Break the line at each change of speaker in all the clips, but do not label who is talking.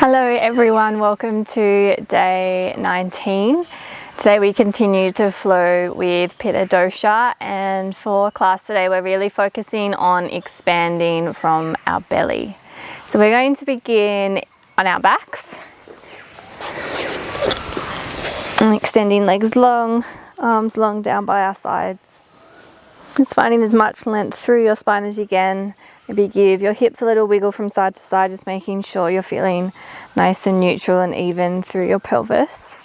Hello everyone, welcome to day 19. Today we continue to flow with Pitta Dosha, and for class today we're really focusing on expanding from our belly. So we're going to begin on our backs and extending legs long, arms long down by our sides. Just finding as much length through your spine as you can. Maybe give your hips a little wiggle from side to side, just making sure you're feeling nice and neutral and even through your pelvis.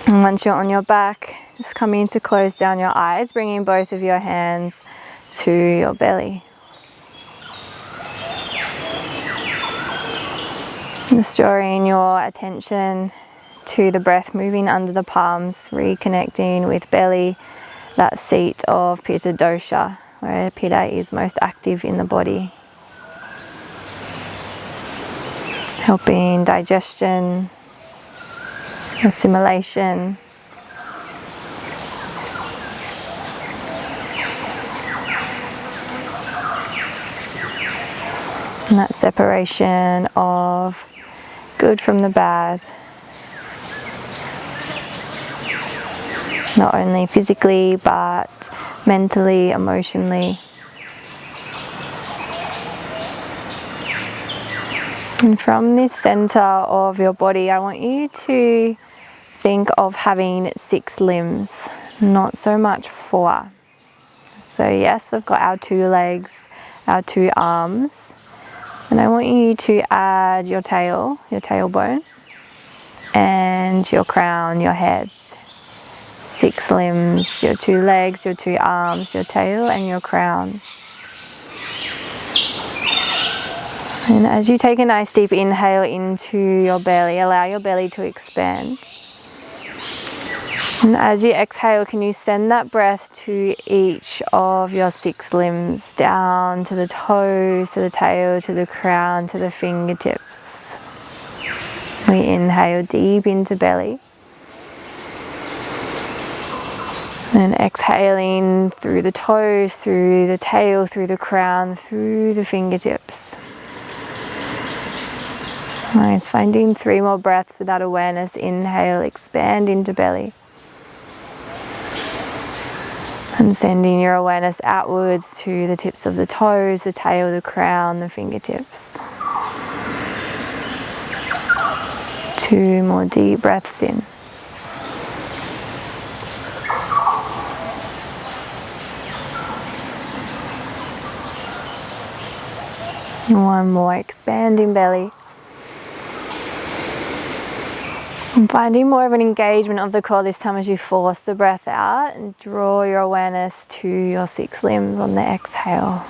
And once you're on your back, just coming to close down your eyes, bringing both of your hands to your belly. Just drawing your attention to the breath moving under the palms, reconnecting with belly, that seat of Pitta Dosha, where Pitta is most active in the body. Helping digestion, assimilation, and that separation of good from the bad. Not only physically, but mentally, emotionally. And from this center of your body, I want you to think of having 6 limbs, not so much 4. So yes, we've got our 2 legs, our 2 arms, and I want you to add your tail, your tailbone, and your crown, your head. 6 limbs, your 2 legs, your 2 arms, your tail, and your crown. And as you take a nice deep inhale into your belly, allow your belly to expand. And as you exhale, can you send that breath to each of your 6 limbs, down to the toes, to the tail, to the crown, to the fingertips. We inhale deep into belly. And exhaling through the toes, through the tail, through the crown, through the fingertips. Nice, finding 3 more breaths with that awareness. Inhale, expand into belly. And sending your awareness outwards to the tips of the toes, the tail, the crown, the fingertips. 2 more deep breaths in. And 1 more, expanding belly. And finding more of an engagement of the core this time as you force the breath out and draw your awareness to your 6 limbs on the exhale.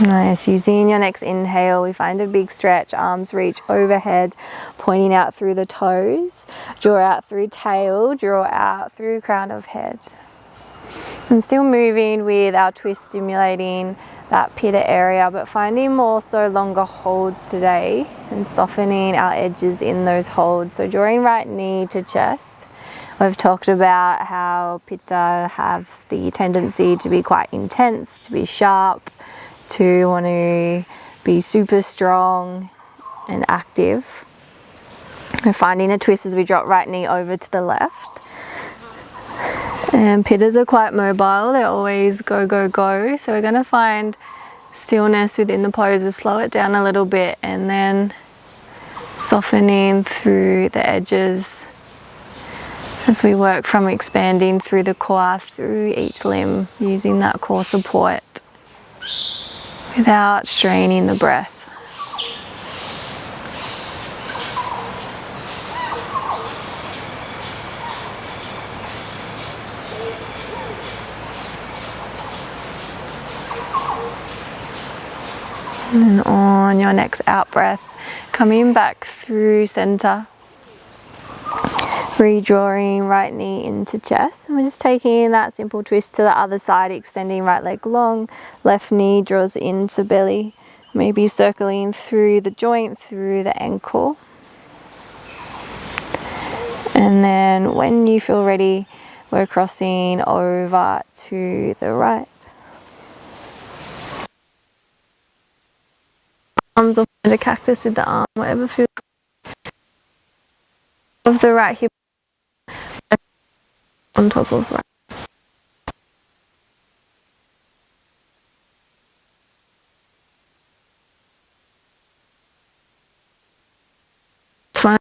Nice, using your next inhale, we find a big stretch, arms reach overhead, pointing out through the toes, draw out through tail, draw out through crown of head. And still moving with our twist, stimulating that pitta area, but finding more so longer holds today and softening our edges in those holds. So drawing right knee to chest. We've talked about how pitta has the tendency to be quite intense, to be sharp, to want to be super strong and active. We're finding a twist as we drop right knee over to the left. And pittas are quite mobile, they're always go, go, go. So we're going to find stillness within the poses, slow it down a little bit, and then softening through the edges as we work from expanding through the core, through each limb, using that core support without straining the breath. And on your next out breath, coming back through center, redrawing right knee into chest. And we're just taking that simple twist to the other side, extending right leg long, left knee draws into belly, maybe circling through the joint, through the ankle. And then when you feel ready, we're crossing over to the right. arms or find a cactus with the arm, whatever feels of the right hip on top of right. Fine.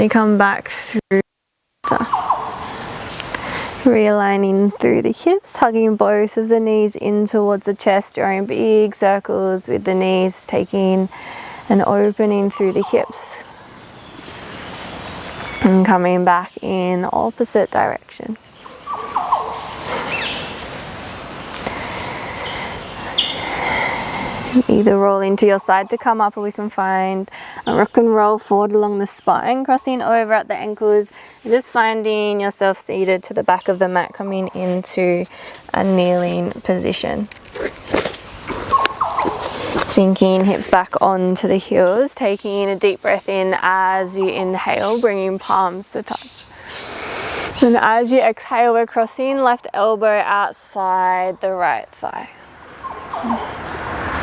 Come back through, realigning through the hips, hugging both of the knees in towards the chest, drawing big circles with the knees, taking and opening through the hips, and coming back in the opposite direction. Either roll into your side to come up, or we can find a rock and roll forward along the spine, crossing over at the ankles, and just finding yourself seated to the back of the mat, coming into a kneeling position. Sinking hips back onto the heels, taking a deep breath in as you inhale, bringing palms to touch. And as you exhale, we're crossing left elbow outside the right thigh.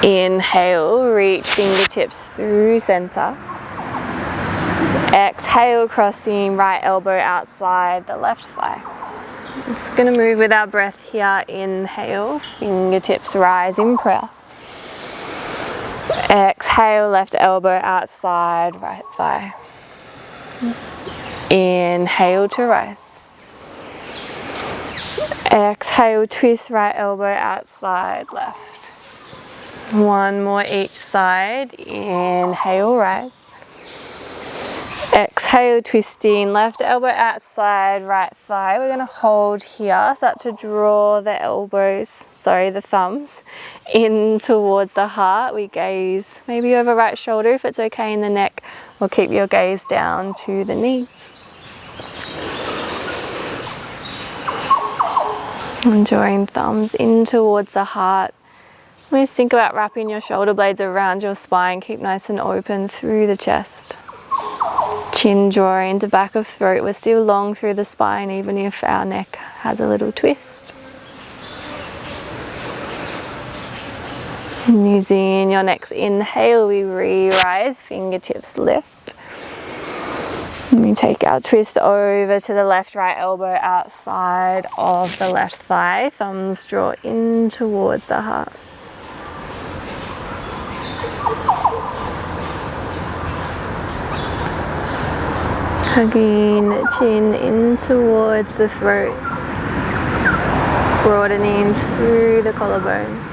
Inhale, reach fingertips through center. Exhale, crossing right elbow outside the left thigh. I'm just going to move with our breath here. Inhale, fingertips rise in prayer. Exhale, left elbow outside right thigh. Inhale to rise. Exhale, twist right elbow outside left. One more each side. Inhale, rise. Exhale, twisting left elbow outside right thigh. We're going to hold here. Start to draw the the thumbs in towards the heart. We gaze maybe over right shoulder if it's okay in the neck, or keep your gaze down to the knees. And drawing thumbs in towards the heart. Just think about wrapping your shoulder blades around your spine. Keep nice and open through the chest. Chin drawing to back of throat. We're still long through the spine, even if our neck has a little twist. And using your next inhale, we re-rise, fingertips lift. And we take our twist over to the left, right elbow outside of the left thigh. Thumbs draw in towards the heart. Hugging the chin in towards the throat, broadening through the collarbones.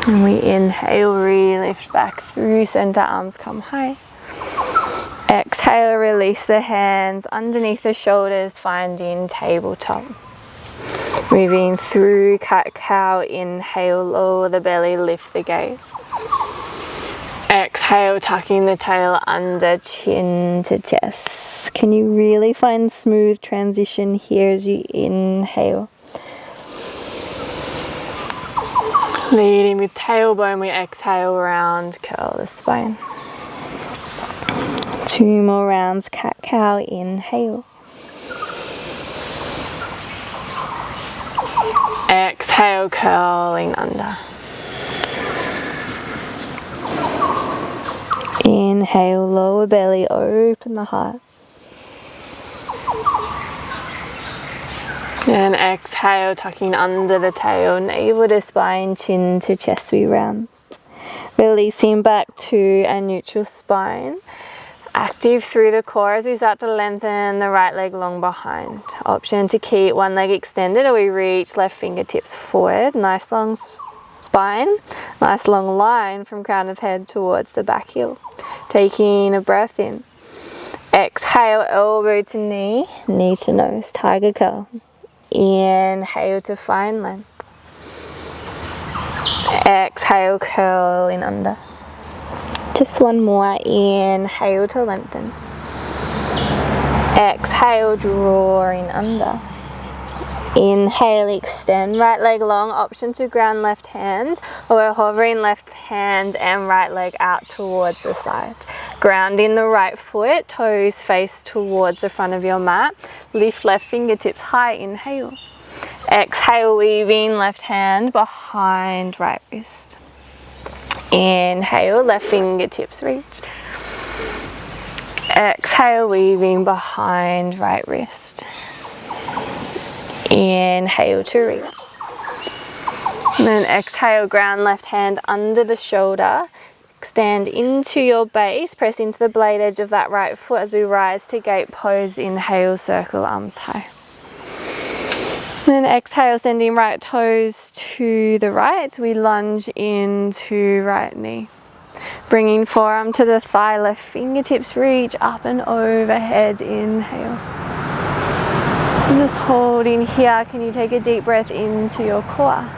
And we inhale, re-lift back through center, arms come high. Exhale, release the hands underneath the shoulders, finding tabletop. Moving through cat-cow, inhale, lower the belly, lift the gaze. Exhale, tucking the tail under, chin to chest. Can you really find smooth transition here as you inhale? Leading with tailbone, we exhale, round, curl the spine. 2 more rounds, cat-cow, inhale. Exhale, curling under. Inhale, lower belly, open the heart. And exhale, tucking under the tail, navel to spine, chin to chest, we round. Releasing back to a neutral spine. Active through the core as we start to lengthen the right leg long behind. Option to keep one leg extended, or we reach left fingertips forward. Nice long spine, nice long line from crown of head towards the back heel. Taking a breath in. Exhale, elbow to knee, knee to nose, tiger curl. Inhale to find length. Exhale, curling under. Just one more. Inhale to lengthen. Exhale, drawing under. Inhale, extend, right leg long, option to ground left hand, or we're hovering left hand and right leg out towards the side. Grounding the right foot, toes face towards the front of your mat. Lift left fingertips high, inhale. Exhale, weaving left hand behind right wrist. Inhale, left fingertips reach. Exhale, weaving behind right wrist. Inhale to reach. And then exhale, ground left hand under the shoulder. Extend into your base, press into the blade edge of that right foot as we rise to gate pose. Inhale, circle arms high. Then exhale, sending right toes to the right. We lunge into right knee. Bringing forearm to the thigh, left fingertips reach up and overhead. Inhale. And just holding here, can you take a deep breath into your core?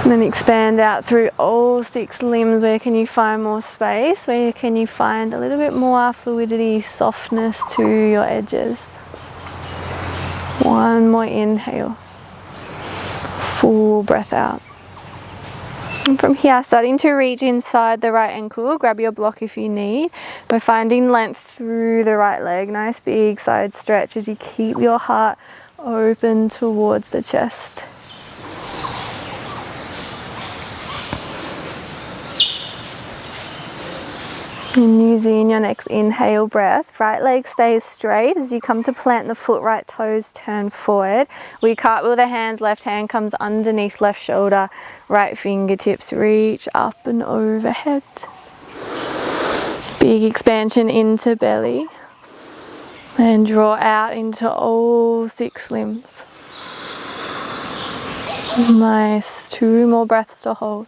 And then expand out through all 6 limbs. Where can you find more space? Where can you find a little bit more fluidity, softness to your edges? One more inhale. Full breath out. And from here, starting to reach inside the right ankle, grab your block if you need. We're finding length through the right leg. Nice big side stretch as you keep your heart open towards the chest. And using your next inhale breath, right leg stays straight as you come to plant the foot, right toes turn forward. We cartwheel the hands, left hand comes underneath left shoulder, right fingertips reach up and overhead. Big expansion into belly. And draw out into all 6 limbs. Nice, 2 more breaths to hold.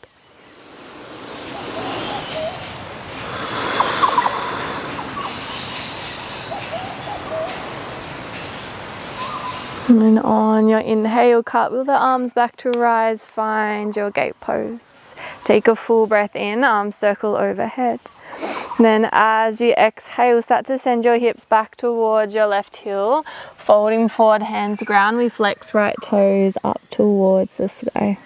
And then on your inhale, cartwheel the arms back to rise, find your gate pose. Take a full breath in, arms circle overhead. Then as you exhale, start to send your hips back towards your left heel. Folding forward, hands ground, we flex right toes up towards the sky.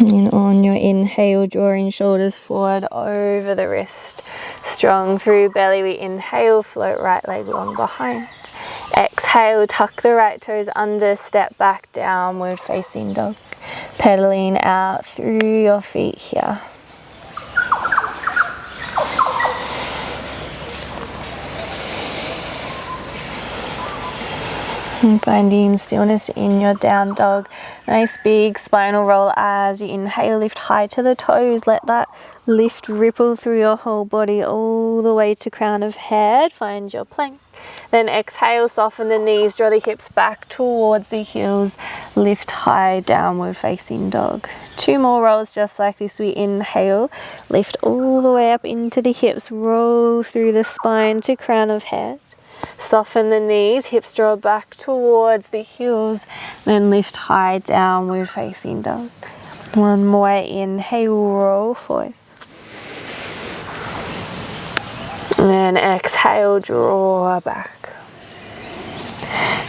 And on your inhale, drawing shoulders forward over the wrist. Strong through belly, we inhale, float right leg long behind. Exhale, tuck the right toes under, step back, downward facing dog. Pedaling out through your feet here. And finding stillness in your down dog. Nice big spinal roll as you inhale, lift high to the toes. Let that lift ripple through your whole body all the way to crown of head. Find your plank. Then exhale, soften the knees, draw the hips back towards the heels. Lift high, downward facing dog. 2 more rolls just like this. We inhale, lift all the way up into the hips, roll through the spine to crown of head. Soften the knees, hips draw back towards the heels, then lift high, downward facing dog. 1 more inhale, roll forward. And then exhale, draw back.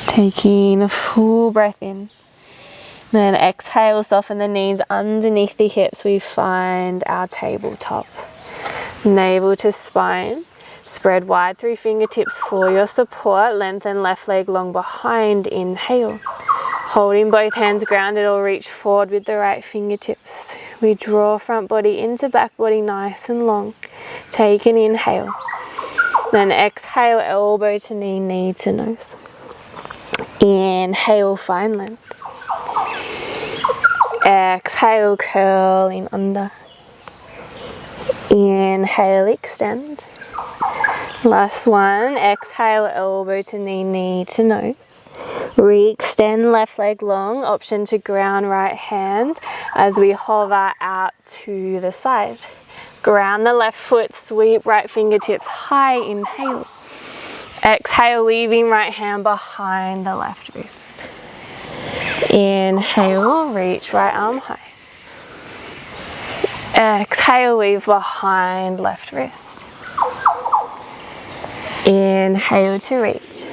Taking a full breath in. Then exhale, soften the knees underneath the hips. We find our tabletop. Navel to spine. Spread wide, 3 fingertips for your support. Lengthen left leg long behind. Inhale. Holding both hands grounded or reach forward with the right fingertips. We draw front body into back body nice and long. Take an inhale. Then exhale, elbow to knee, knee to nose. Inhale, find length. Exhale, curling under. Inhale, extend. Last one. Exhale, elbow to knee, knee to nose. Re-extend left leg long, option to ground right hand as we hover out to the side. Ground the left foot, sweep right fingertips high, inhale. Exhale, weaving right hand behind the left wrist. Inhale, reach right arm high. Exhale, weave behind left wrist. Inhale to reach.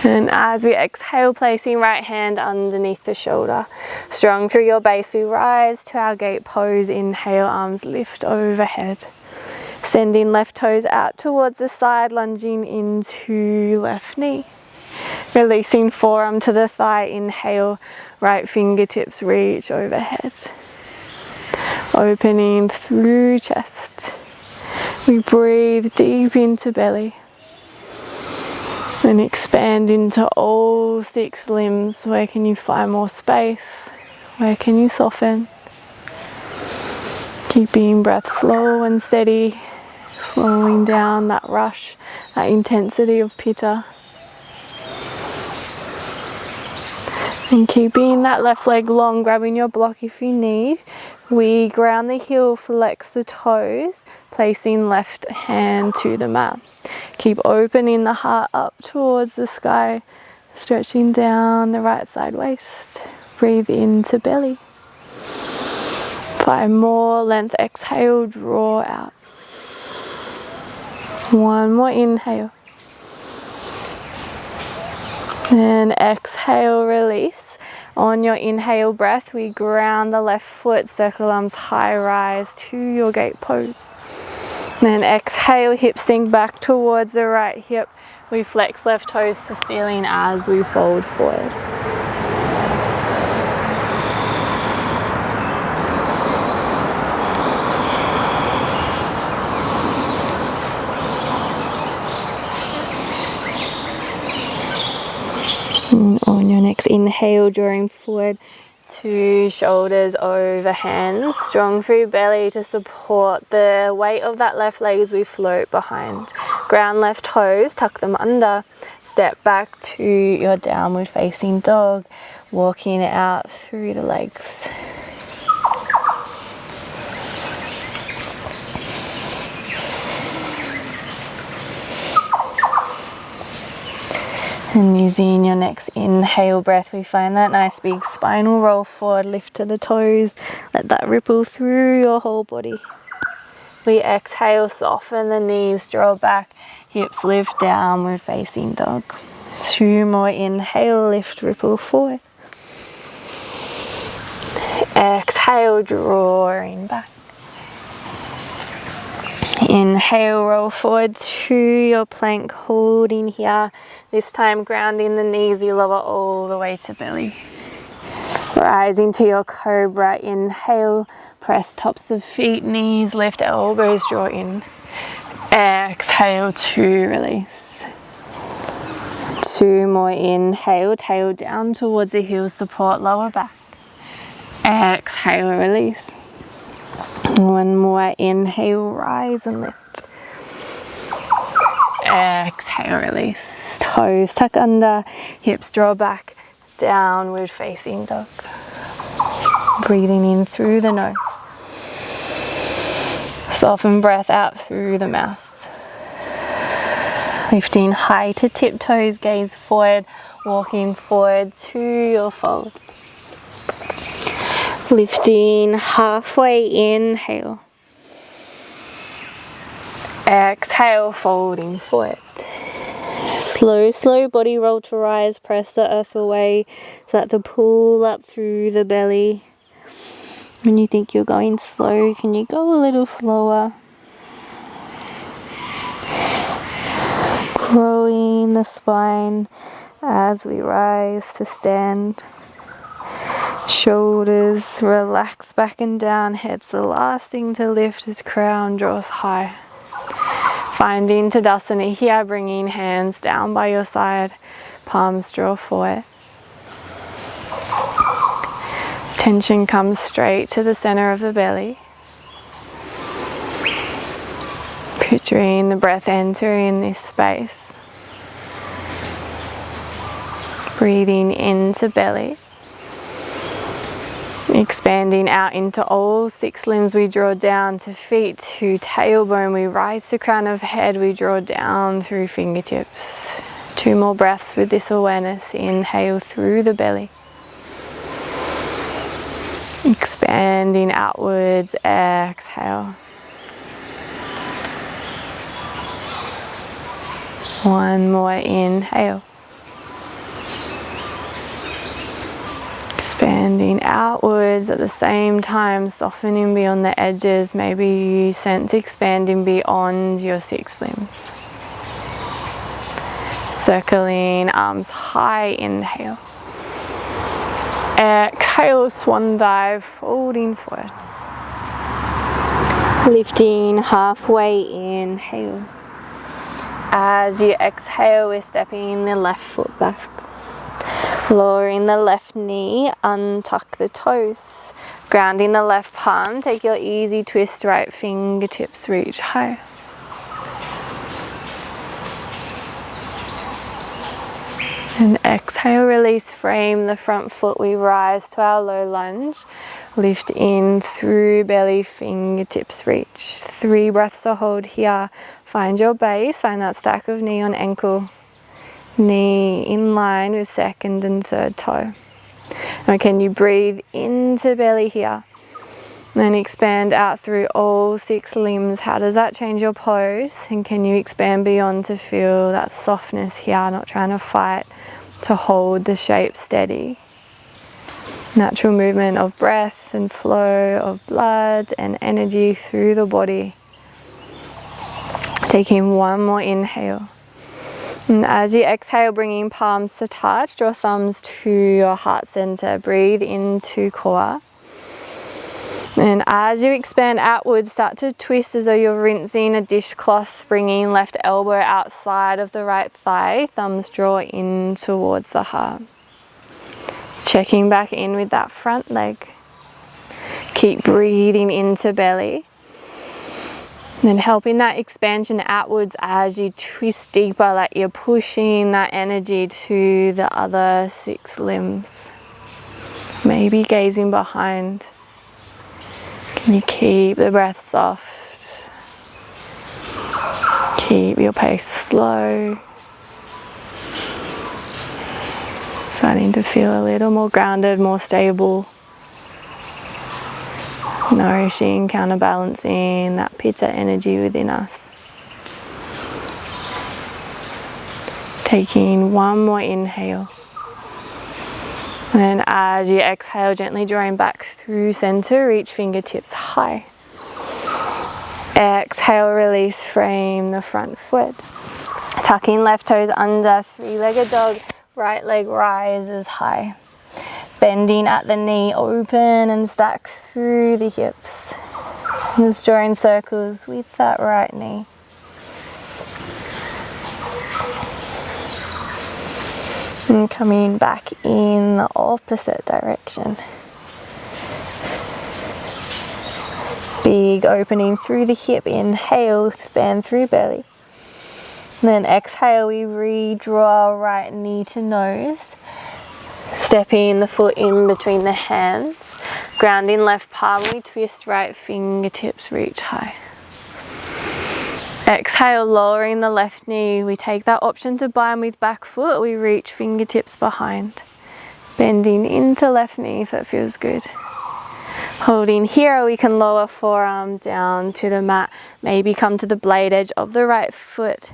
And as we exhale, placing right hand underneath the shoulder. Strong through your base, we rise to our gate pose. Inhale, arms lift overhead. Sending left toes out towards the side, lunging into left knee. Releasing forearm to the thigh. Inhale, right fingertips reach overhead. Opening through chest. We breathe deep into belly. And expand into all 6 limbs. Where can you find more space? Where can you soften? Keeping breath slow and steady. Slowing down that rush, that intensity of pitta. And keeping that left leg long, grabbing your block if you need. We ground the heel, flex the toes, placing left hand to the mat. Keep opening the heart up towards the sky, stretching down the right side waist. Breathe into belly. 5 more, length exhale, draw out. 1 more inhale. And exhale, release. On your inhale breath, we ground the left foot, circle arms high, rise to your gate pose. Then exhale, hips sink back towards the right hip. We flex left toes to ceiling as we fold forward. And on your next inhale, drawing forward, 2 shoulders over hands, strong through belly to support the weight of that left leg as we float behind. Ground left toes, tuck them under, step back to your downward facing dog, walking out through the legs. And using your next inhale breath, we find that nice big spinal roll forward, lift to the toes, let that ripple through your whole body. We exhale, soften the knees, draw back, hips lift, downward facing dog. 2 more, inhale, lift, ripple forward. Exhale, drawing back. Inhale, roll forward to your plank, holding here. This time grounding the knees, we lower all the way to belly. Rising to your cobra, inhale, press tops of feet, knees lift, elbows draw in. Exhale to release. 2 more, inhale, tail down towards the heels, support lower back. Exhale, release. 1 more, inhale, rise and lift. Exhale, release. Toes tuck under, hips draw back, downward facing dog. Breathing in through the nose. Soften breath out through the mouth. Lifting high to tiptoes, gaze forward, walking forward to your fold. Lifting halfway, inhale. Exhale, folding forward. Slow body roll to rise, press the earth away. Start to pull up through the belly. When you think you're going slow, can you go a little slower? Growing the spine as we rise to stand. Shoulders relax back and down, head's the last thing to lift as crown draws high. Finding Tadasana here, bringing hands down by your side, palms draw forward. Tension comes straight to the center of the belly. Picturing the breath entering this space. Breathing into belly. Expanding out into all 6 limbs, we draw down to feet, to tailbone, we rise to crown of head, we draw down through fingertips. 2 more breaths with this awareness. Inhale through the belly. Expanding outward outwards, exhale. One more inhale. Expanding outwards at the same time, softening beyond the edges. Maybe you sense expanding beyond your 6 limbs. Circling arms high, inhale. Exhale, swan dive, folding forward. Lifting halfway, inhale. As you exhale, we're stepping the left foot back. Lowering the left knee, untuck the toes. Grounding the left palm, take your easy twist, right fingertips reach high. And exhale, release, frame the front foot. We rise to our low lunge. Lift in through belly, fingertips reach. 3 breaths to hold here. Find your base, find that stack of knee on ankle. Knee in line with second and third toe. Now can you breathe into belly here? Then expand out through all 6 limbs. How does that change your pose? And can you expand beyond to feel that softness here, not trying to fight, to hold the shape steady. Natural movement of breath and flow of blood and energy through the body. Taking one more inhale. And as you exhale, bringing palms to touch, draw thumbs to your heart center. Breathe into core. And as you expand outwards, start to twist as though you're rinsing a dishcloth, bringing left elbow outside of the right thigh. Thumbs draw in towards the heart. Checking back in with that front leg. Keep breathing into belly. And then helping that expansion outwards as you twist deeper, like you're pushing that energy to the other 6 limbs. Maybe gazing behind. Can you keep the breath soft? Keep your pace slow. Starting to feel a little more grounded, more stable. Nourishing, counterbalancing that pitta energy within us. Taking one more inhale. And as you exhale, gently drawing back through center, reach fingertips high. Exhale, release, frame the front foot. Tucking left toes under, 3-legged dog, right leg rises high. Bending at the knee, open and stack through the hips. Just drawing circles with that right knee. And coming back in the opposite direction. Big opening through the hip. Inhale, expand through belly. And then exhale, we redraw right knee to nose. Stepping the foot in between the hands. Grounding left palm, we twist right fingertips reach high. Exhale, lowering the left knee. We take that option to bind with back foot. We reach fingertips behind. Bending into left knee if that feels good. Holding here, we can lower forearm down to the mat. Maybe come to the blade edge of the right foot.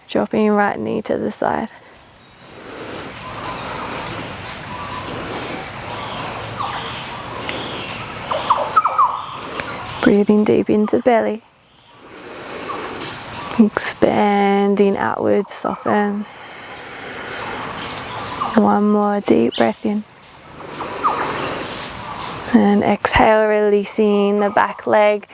Dropping right knee to the side. Breathing deep into belly. Expanding outwards, soften. One more deep breath in. And exhale, releasing the back leg.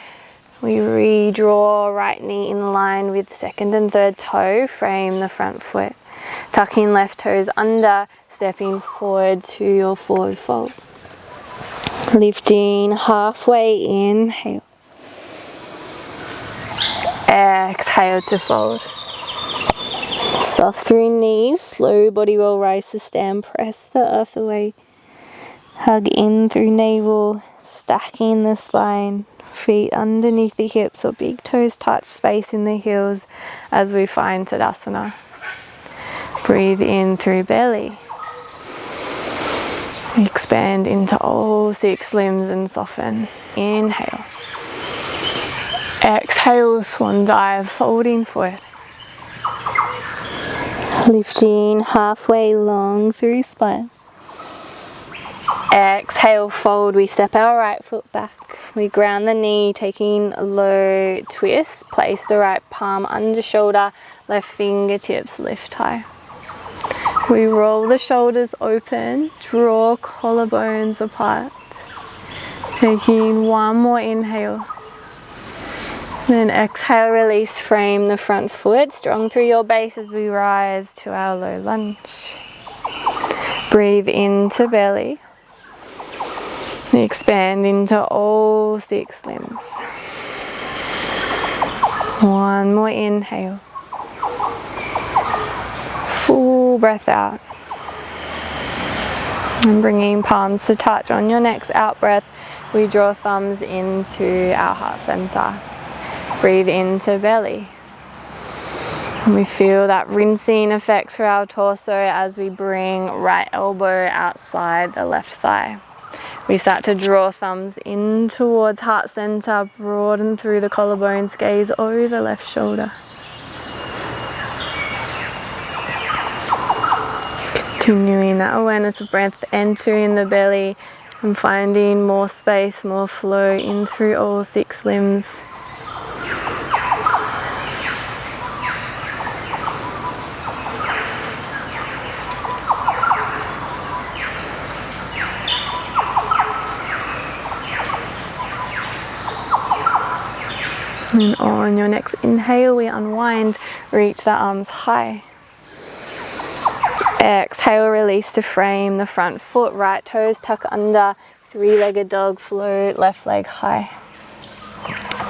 We redraw right knee in line with second and third toe, frame the front foot. Tucking left toes under, stepping forward to your forward fold. Lifting halfway, inhale. Exhale to fold. Soft through knees, slow body roll, rise to stand, press the earth away. Hug in through navel, stacking the spine. Feet underneath the hips or big toes touch space in the heels as we find Tadasana. Breathe in through belly. Expand into all 6 limbs and soften. Inhale. Exhale, swan dive, folding forward. Lifting halfway long through spine. Exhale, fold. We step our right foot back. We ground the knee, taking a low twist. Place the right palm under shoulder, left fingertips lift high. We roll the shoulders open, draw collarbones apart. Taking one more inhale. Then exhale, release, frame the front foot, strong through your base as we rise to our low lunge. Breathe into belly. Expand into all 6 limbs. One more inhale. Full breath out. And bringing palms to touch on your next out breath, we draw thumbs into our heart center. Breathe into belly. And we feel that rinsing effect through our torso as we bring right elbow outside the left thigh. We start to draw thumbs in towards heart center, broaden through the collarbones, gaze over the left shoulder. Continuing that awareness of breath, entering the belly and finding more space, more flow in through all 6 limbs. And on your next inhale, we unwind, reach the arms high. Exhale, release to frame the front foot, right toes tuck under, 3-legged dog, float left leg high.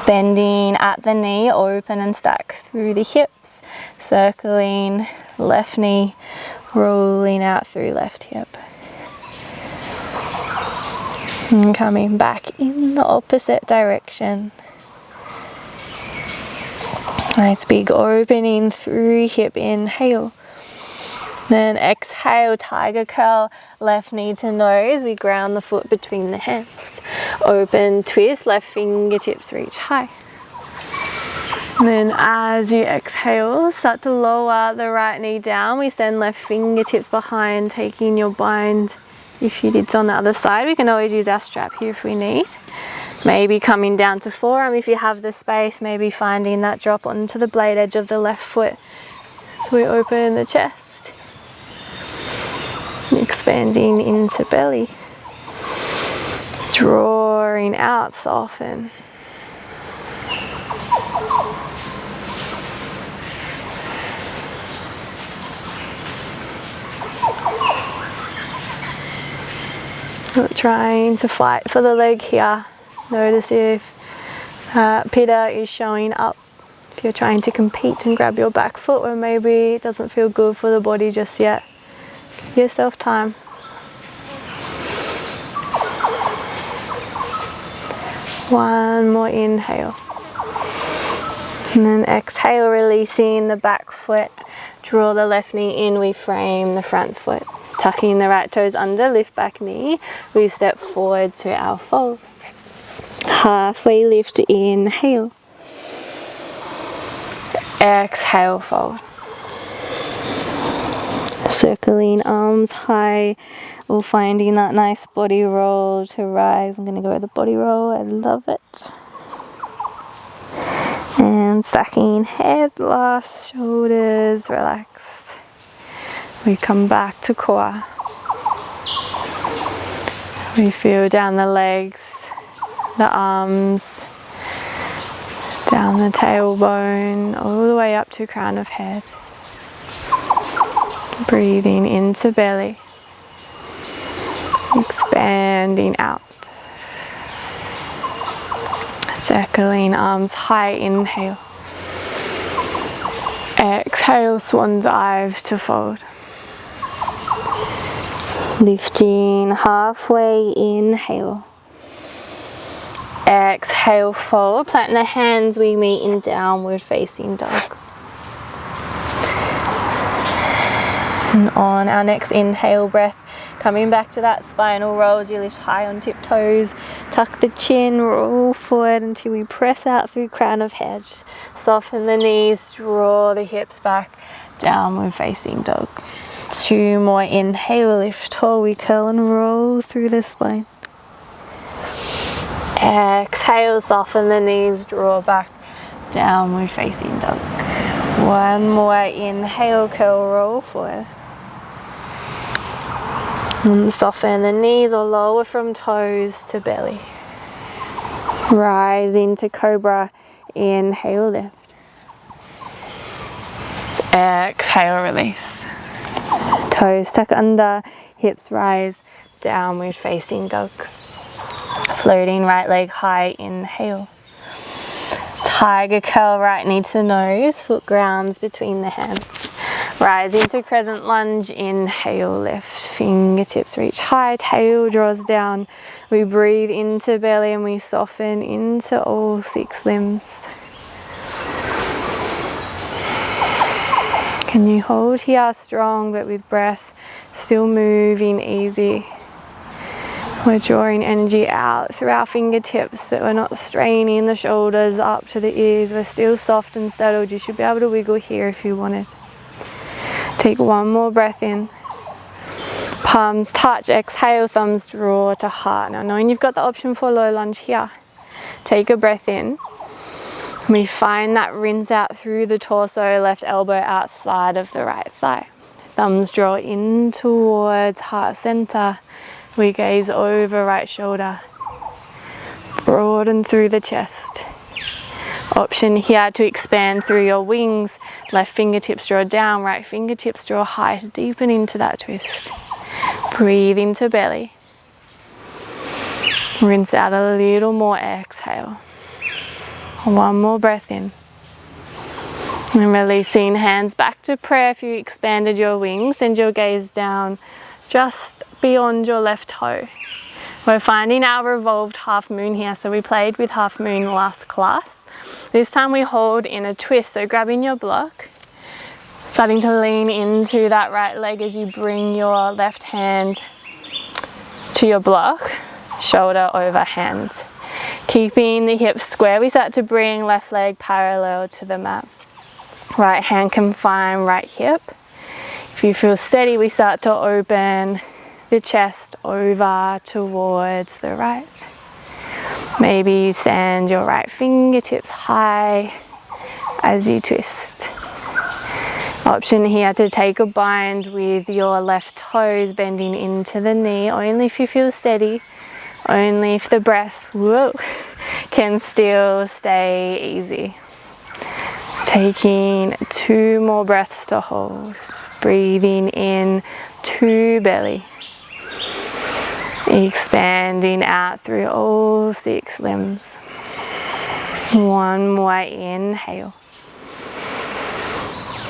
Bending at the knee, open and stack through the hips, circling left knee, rolling out through left hip. And coming back in the opposite direction. Nice big opening through hip, inhale. Then exhale, tiger curl, left knee to nose. We ground the foot between the hands. Open twist, left fingertips reach high. And then as you exhale, start to lower the right knee down. We send left fingertips behind, taking your bind. If you did on the other side, we can always use our strap here if we need. Maybe coming down to forearm if you have the space, maybe finding that drop onto the blade edge of the left foot. So we open the chest, expanding into belly, drawing out, soften. Not trying to fight for the leg here. Notice if pitta is showing up. If you're trying to compete and grab your back foot, or maybe it doesn't feel good for the body just yet. Give yourself time. One more inhale. And then exhale, releasing the back foot. Draw the left knee in, we frame the front foot. Tucking the right toes under, lift back knee. We step forward to our fold. Halfway lift, inhale. Exhale, fold. Circling arms high, or finding that nice body roll to rise. I'm going to go with the body roll, I love it. And stacking head, last, shoulders, relax. We come back to core. We feel down the legs, the arms, down the tailbone, all the way up to crown of head. Breathing into belly, expanding out. Circling arms high, inhale. Exhale, swan dive to fold. Lifting halfway, inhale. Exhale, fold. Plant the hands, we meet in downward facing dog. And on our next inhale breath, Coming back to that spinal roll as you lift high on tiptoes. Tuck the chin, roll forward until we press out through crown of head. Soften the knees, draw the hips back, downward facing dog. 2 more, inhale, lift tall, we curl and roll through the spine. Exhale, soften the knees, draw back, downward facing dog. 1 more, inhale, curl, roll forward. And soften the knees or lower from toes to belly. Rise into cobra, inhale, lift. Exhale, release. Toes tuck under, hips rise, downward facing dog. Floating right leg high, inhale. Tiger curl, right knee to nose, foot grounds between the hands. Rise into crescent lunge, inhale, lift. Fingertips reach high, tail draws down. We breathe into belly and we soften into all 6 limbs. Can you hold here strong but with breath still moving easy? We're drawing energy out through our fingertips, but we're not straining the shoulders up to the ears. We're still soft and settled. You should be able to wiggle here if you wanted. Take 1 more breath in. Palms touch, exhale, thumbs draw to heart. Now knowing you've got the option for low lunge here, take a breath in. We find that rinse out through the torso, left elbow outside of the right thigh. Thumbs draw in towards heart center. We gaze over right shoulder. Broaden through the chest. Option here to expand through your wings. Left fingertips draw down, right fingertips draw high to deepen into that twist. Breathe into belly. Rinse out a little more, exhale. 1 more breath in. And releasing, hands back to prayer. If you expanded your wings, send your gaze down just beyond your left toe. We're finding our revolved half moon here. So we played with half moon last class. This time we hold in a twist. So grabbing your block, starting to lean into that right leg as you bring your left hand to your block, shoulder over hand. Keeping the hips square, we start to bring left leg parallel to the mat. Right hand can find right hip. If you feel steady, we start to open the chest over towards the right. Maybe you send your right fingertips high as you twist. Option here to take a bind with your left toes bending into the knee, only if you feel steady, only if the breath can still stay easy. Taking 2 more breaths to hold. Breathing in to belly. Expanding out through all 6 limbs. 1 more, inhale.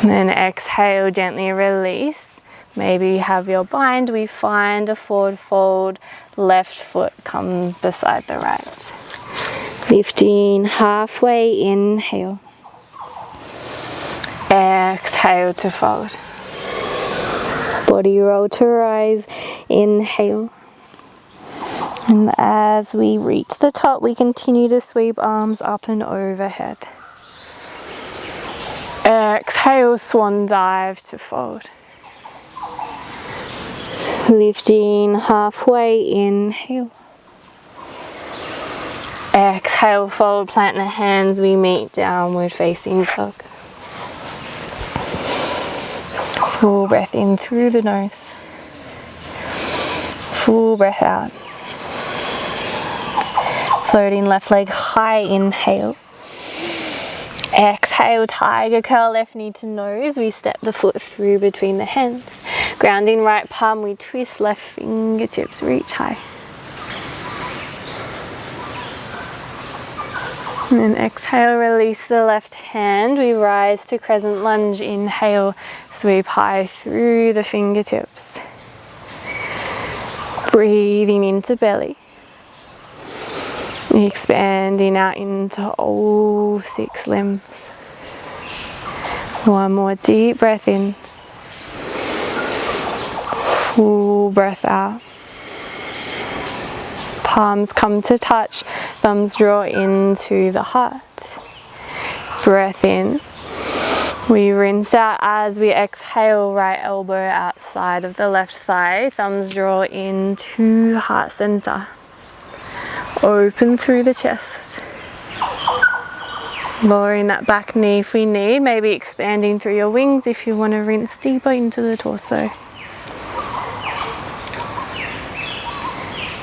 And then exhale, gently release. Maybe you have your bind. We find a forward fold. Left foot comes beside the right. Lifting halfway, inhale. Exhale to fold. Body roll to rise, inhale. And as we reach the top, we continue to sweep arms up and overhead. Exhale, swan dive to fold. Lifting halfway, inhale. Exhale, fold, plant the hands, we meet downward facing dog. Full breath in through the nose. Full breath out. Floating left leg high, inhale. Exhale, tiger curl, left knee to nose. We step the foot through between the hands. Grounding right palm, we twist, left fingertips reach high. And then exhale, release the left hand. We rise to crescent lunge, inhale, sweep high through the fingertips. Breathing into belly. Expanding out into all 6 limbs. 1 more deep breath in. Full full breath out. Palms come to touch, thumbs draw into the heart. Breath in. We rinse out as we exhale, right elbow outside of the left thigh, thumbs draw into heart center. Open through the chest. Lowering that back knee if we need, maybe expanding through your wings if you want to rinse deeper into the torso.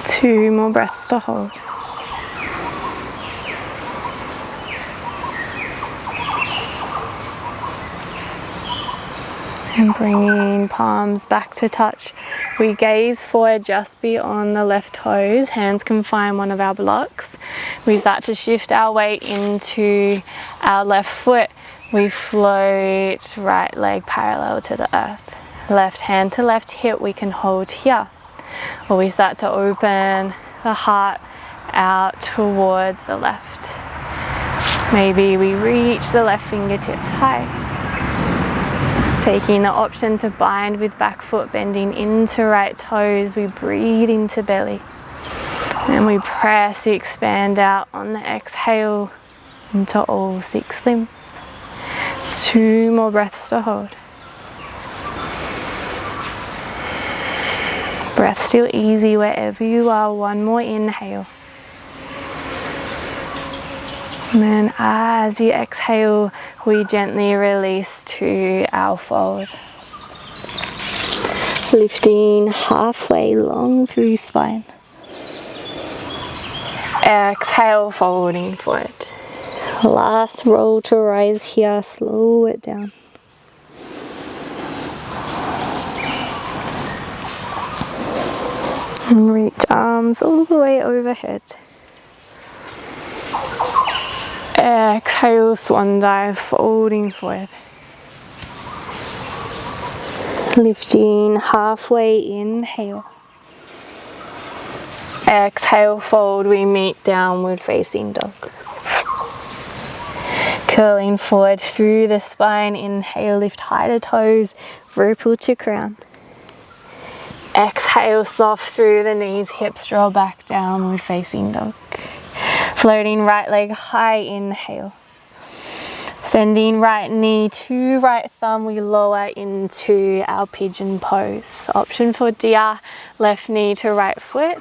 2 more breaths to hold. And bringing palms back to touch. We gaze forward just beyond the left toes. Hands can find one of our blocks. We start to shift our weight into our left foot. We float right leg parallel to the earth. Left hand to left hip we can hold here. Or we start to open the heart out towards the left. Maybe we reach the left fingertips high. Taking the option to bind with back foot, bending into right toes, we breathe into belly. And we press the expand out on the exhale into all 6 limbs. 2 more breaths to hold. Breath still easy wherever you are. 1 more inhale. And then as you exhale, we gently release to our fold. Lifting halfway long through spine. Exhale, folding forward. Last roll to rise here, slow it down. And reach arms all the way overhead. Exhale, swan dive, folding forward. Lifting halfway, inhale. Exhale, fold, we meet downward facing dog. Curling forward through the spine, inhale, lift high to toes, ripple to crown. Exhale, soft through the knees, hips draw back, downward facing dog. Floating right leg high, inhale. Sending right knee to right thumb, we lower into our pigeon pose. Option for dia, left knee to right foot.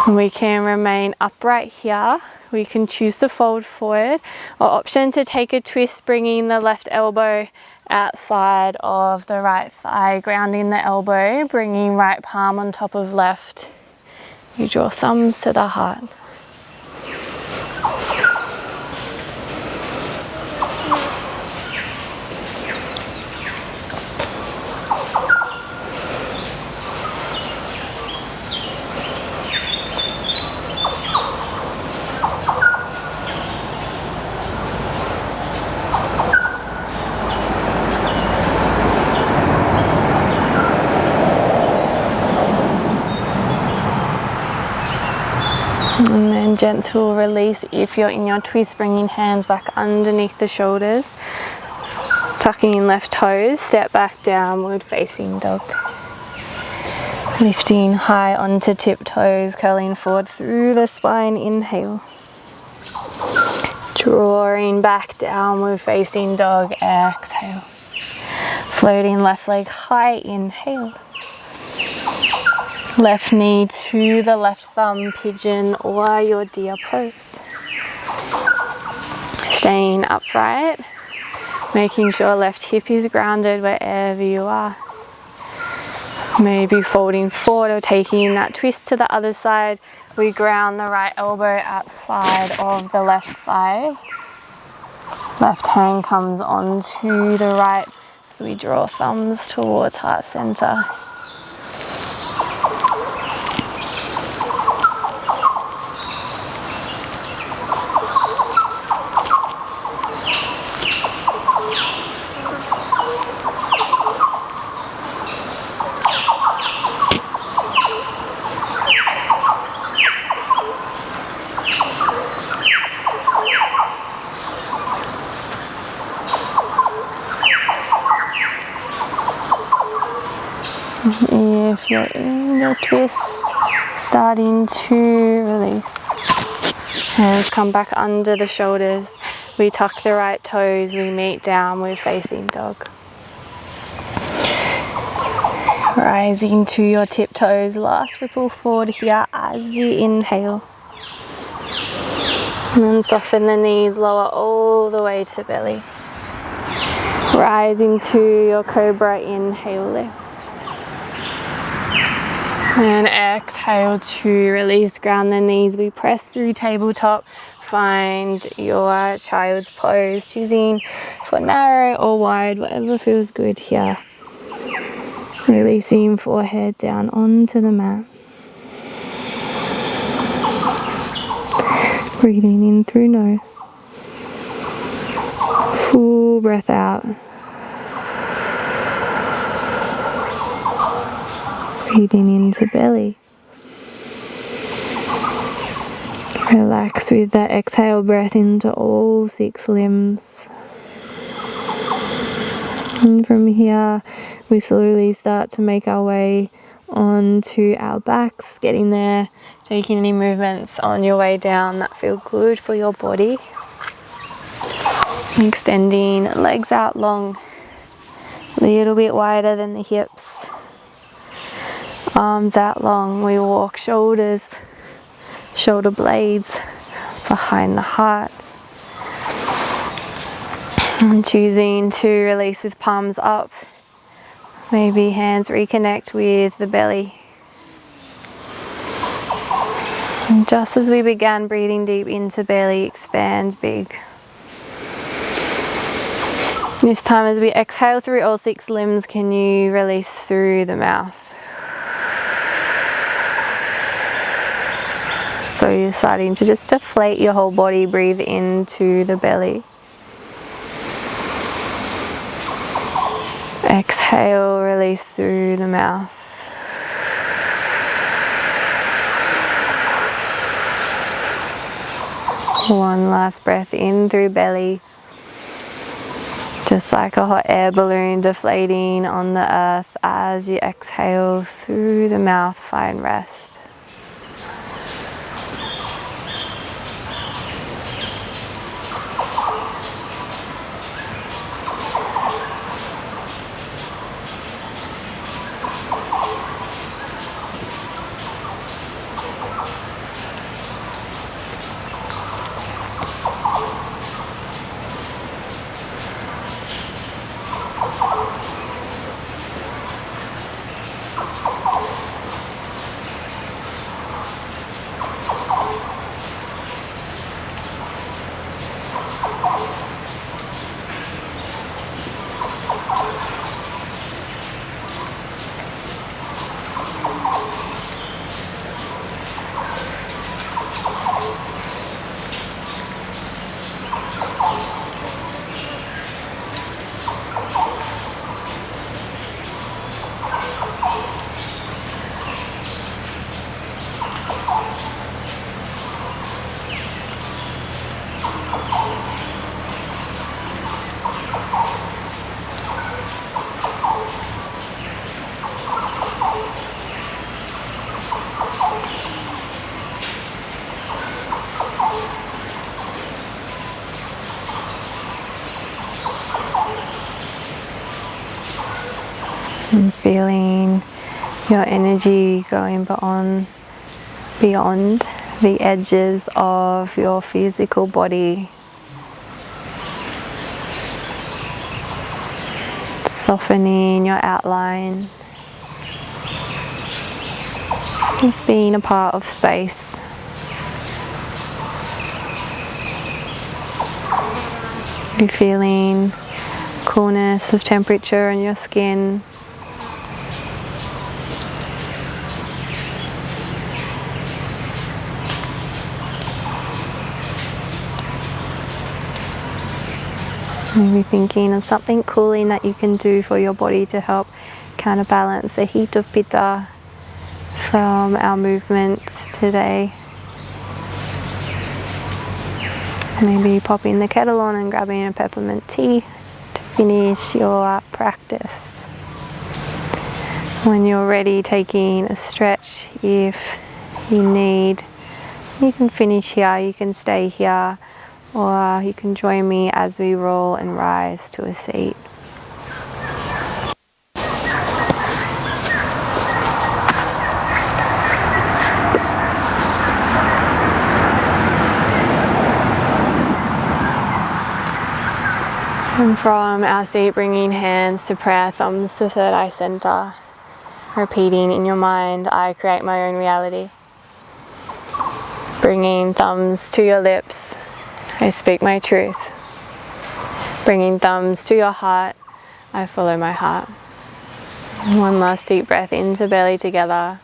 And we can remain upright here. We can choose to fold forward, or option to take a twist, bringing the left elbow outside of the right thigh, grounding the elbow, bringing right palm on top of left. You draw thumbs to the heart. And then gentle release if you're in your twist, bringing hands back underneath the shoulders. Tucking in left toes, step back, downward facing dog. Lifting high onto tiptoes, curling forward through the spine, inhale. Drawing back, downward facing dog, exhale. Floating left leg high, inhale. Left knee to the left thumb, pigeon or your deer pose. Staying upright, making sure left hip is grounded wherever you are. Maybe folding forward or taking that twist to the other side. We ground the right elbow outside of the left thigh. Left hand comes onto the right, so we draw thumbs towards heart center. if you're in your twist, starting to release. Hands come back under the shoulders. We tuck the right toes, we meet downward facing dog. Rising to your tiptoes, last ripple forward here as you inhale. And then soften the knees, lower all the way to belly. Rise into your cobra, inhale, lift. And exhale to release, ground the knees. We press through tabletop. Find your child's pose, choosing for narrow or wide, whatever feels good here. Releasing forehead down onto the mat. Breathing in through nose. Full breath out. Breathing into belly. Relax with that exhale breath into all 6 limbs. And from here, we slowly start to make our way onto our backs, getting there, taking any movements on your way down that feel good for your body. Extending legs out long, a little bit wider than the hips. Arms out long, we walk shoulders, shoulder blades behind the heart. And choosing to release with palms up. Maybe hands reconnect with the belly. And just as we began breathing deep into belly, expand big. This time as we exhale through all 6 limbs, can you release through the mouth? So you're starting to just deflate your whole body, breathe into the belly. Exhale, release through the mouth. One last breath in through belly. Just like a hot air balloon deflating on the earth as you exhale through the mouth, find rest. And feeling your energy going beyond the edges of your physical body. Softening your outline. Just being a part of space. You're feeling coolness of temperature in your skin. Maybe thinking of something cooling that you can do for your body to help counterbalance the heat of pitta from our movements today. Maybe popping the kettle on and grabbing a peppermint tea to finish your practice. When you're ready, taking a stretch if you need. You can finish here, you can stay here, or you can join me as we roll and rise to a seat. And from our seat, bringing hands to prayer, thumbs to third eye center, repeating in your mind, I create my own reality. Bringing thumbs to your lips, I speak my truth. Bringing thumbs to your heart, I follow my heart. And one last deep breath into belly together.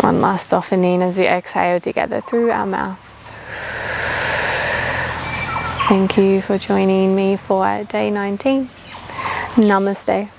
One last softening as we exhale together through our mouth. Thank you for joining me for day 19. Namaste.